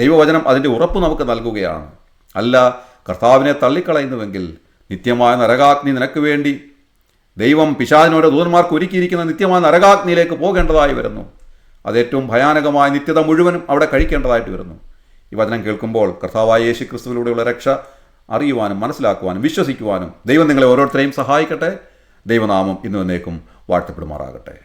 ദൈവവചനം അതിൻ്റെ ഉറപ്പ് നമുക്ക് നൽകുകയാണ്. അല്ല, കർത്താവിനെ തള്ളിക്കളയുന്നുവെങ്കിൽ നിത്യമായ നരകാഗ്നി നിനക്ക് വേണ്ടി ദൈവം പിശാചിനോരോ ദൂതന്മാർക്ക് ഒരുക്കിയിരിക്കുന്ന നിത്യമായ നരകാഗ്നിയിലേക്ക് പോകേണ്ടതായി വരുന്നു. അത് ഏറ്റവും ഭയാനകമായ നിത്യത മുഴുവനും അവിടെ കഴിക്കേണ്ടതായിട്ട് വരുന്നു. ഈ വചനം കേൾക്കുമ്പോൾ കർത്താവായ യേശു ക്രിസ്തുവിലൂടെയുള്ള രക്ഷ അറിയുവാനും മനസ്സിലാക്കുവാനും വിശ്വസിക്കുവാനും ദൈവം നിങ്ങളെ ഓരോരുത്തരെയും സഹായിക്കട്ടെ. ദൈവനാമം ഇന്നും എന്നേക്കും വാഴ്ത്തപ്പെടുമാറാകട്ടെ.